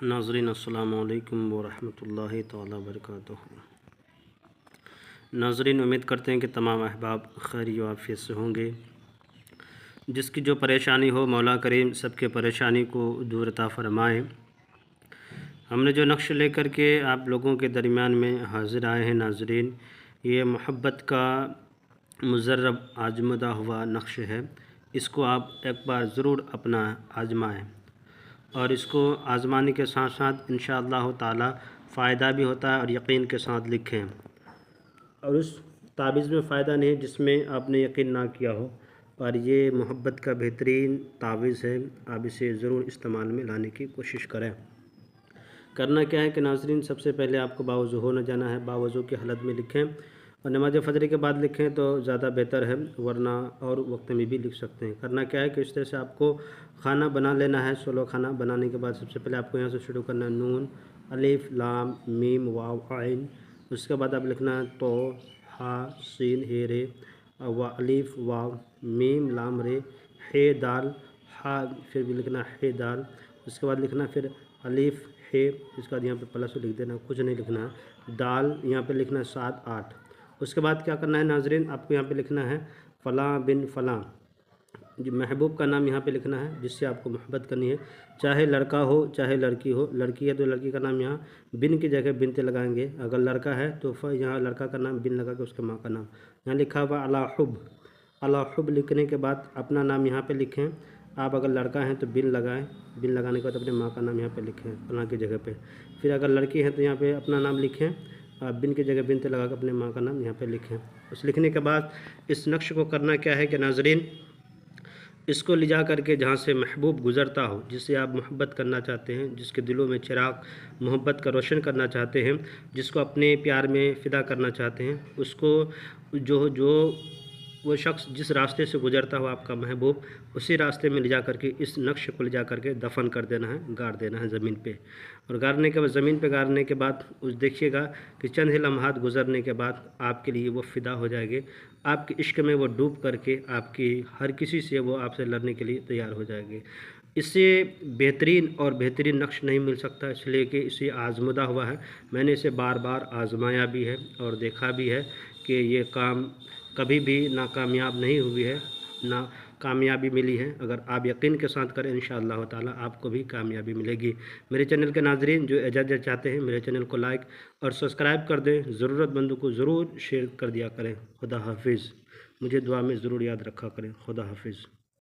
नाज़रीन अस्सलामु अलैकुम वरहमतुल्लाहि तआला वबरकातुहू। नाज़रीन, उम्मीद करते हैं कि तमाम अहबाब खैर व आफ़ियत से होंगे। जिसकी जो परेशानी हो मौला करीम सबके परेशानी को दूर अता फ़रमाए। हमने जो नक्श लेकर के आप लोगों के दरमियान में हाज़िर आए हैं नाज़रीन, ये मोहब्बत का मुजर्रब आजमदा हुआ नक्श है। इसको आप एक बार ज़रूर अपना आज़माएँ और इसको आज़माने के साथ साथ इंशाअल्लाह ताला फ़ायदा भी होता है और यकीन के साथ लिखें। और उस तावीज़ में फ़ायदा नहीं जिसमें आपने यकीन ना किया हो, और ये मोहब्बत का बेहतरीन तावीज़ है। आप इसे ज़रूर इस्तेमाल में लाने की कोशिश करें। करना क्या है कि नाज़रीन, सबसे पहले आपको बावज़ू होना जाना है। बावज़ू की हालत में लिखें और नमाज फ़जर के बाद लिखें तो ज़्यादा बेहतर है, वरना और वक्त में भी लिख सकते हैं। करना क्या है कि इस तरह से आपको खाना बना लेना है। सोलो खाना बनाने के बाद सबसे पहले आपको यहाँ से शुरू करना है नून अलिफ लाम मीम वाव आइन। उसके बाद आप लिखना है तो हा सीन हे रे व अलिफ वाव मीम लाम रे हे दाल हा, फिर भी लिखना हे दाल। उसके बाद लिखना फिर अलिफ हे, इसके बाद यहाँ पे प्लस लिख देना, कुछ नहीं लिखना है। दाल यहाँ पे लिखना है 7 8। उसके बाद क्या करना है नाज़रीन, आपको यहाँ पे लिखना है फ़लाँ बिन फ़लाँ, जो महबूब का नाम यहाँ पे लिखना है जिससे आपको मोहब्बत करनी है। चाहे लड़का हो चाहे लड़की हो, लड़की है तो लड़की का नाम यहाँ बिन की जगह बिनते लगाएंगे। अगर लड़का है तो यहाँ लड़का का नाम बिन लगा के उसके माँ का नाम यहाँ लिखा हुआ अला हुब लिखने के बाद अपना नाम यहाँ पे लिखें। आप अगर लड़का हैं तो बिन लगाएं, बिन लगाने के बाद अपने माँ का नाम यहाँ पे लिखें फलाँ की जगह पे। फिर अगर लड़की है तो यहाँ पे अपना नाम लिखें, बिन की जगह बिनते लगा कर अपने माँ का नाम यहाँ पे लिखें। उस लिखने के बाद इस नक्श को करना क्या है कि नाज़रीन, इसको ले जा करके जहाँ से महबूब गुज़रता हो, जिससे आप मोहब्बत करना चाहते हैं, जिसके दिलों में चिराग मोहब्बत का रोशन करना चाहते हैं, जिसको अपने प्यार में फ़िदा करना चाहते हैं, उसको जो वो शख्स जिस रास्ते से गुज़रता हो आपका महबूब, उसी रास्ते में ले जा करके इस नक्श को ले जा करके दफन कर देना है, गाड़ देना है ज़मीन पे। और गाड़ने के बाद ज़मीन पे गाड़ने के बाद उस देखिएगा कि चंद ही लम्हात गुज़रने के बाद आपके लिए वो फ़िदा हो जाएंगे। आपके इश्क में वो डूब करके आपकी हर किसी से वो आपसे लड़ने के लिए तैयार हो जाएंगे। इससे बेहतरीन और बेहतरीन नक्श नहीं मिल सकता, इसलिए कि इसे आज़मुदा हुआ है। मैंने इसे बार बार आज़माया भी है और देखा भी है कि ये काम कभी भी नाकामयाब नहीं हुई है, ना कामयाबी मिली है। अगर आप यकीन के साथ करें इंशाअल्लाह ताला आपको भी कामयाबी मिलेगी। मेरे चैनल के नाज़रीन जो इजाज़त चाहते हैं, मेरे चैनल को लाइक और सब्सक्राइब कर दें। ज़रूरतमंदों को ज़रूर शेयर कर दिया करें। खुदा हाफिज़। मुझे दुआ में ज़रूर याद रखा करें। खुदा हाफिज़।